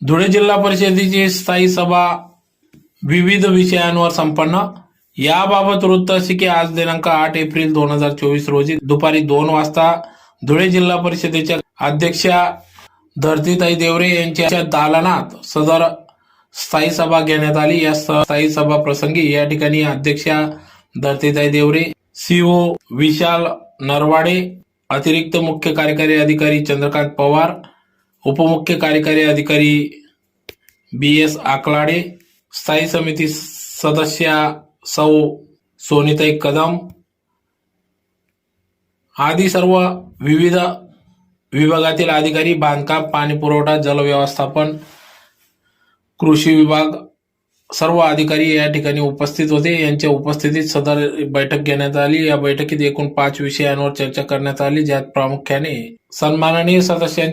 धुळे जिल्हा परिषदेची स्थायी सभा विविध विषयांवर संपन्न. याबाबत वृत्त असे की आज दिनांक 8 एप्रिल 2024 रोजी दुपारी 2 वाजता धुळे जिल्हा परिषदेच्या अध्यक्षा धरतीताई देवरे यांच्या दालनात सदर स्थायी सभा घेण्यात आली. या स्थायी सभा प्रसंगी या ठिकाणी अध्यक्षा धरतीताई देवरे, सीओ विशाल नरवाडे, अतिरिक्त मुख्य कार्यकारी अधिकारी चंद्रकांत पवार, उपमुख्य कार्यकारी अधिकारी BS आकलाडे, स्थायी समिती सदस्या सौ सोनीताई कदम आदी सर्व विविध विभागातील अधिकारी, बांधकाम, पाणी पुरवठा, जल व्यवस्थापन, कृषी विभाग सर्व अधिकारी या ठिकाणी उपस्थित होते. यांच्या उपस्थितीत सदर बैठक घेण्यात आली. या बैठकीत एकूण 5 विषयांवर चर्चा करण्यात आली, ज्यात प्रामुख्याने सन्माननीय सदस्यांच्या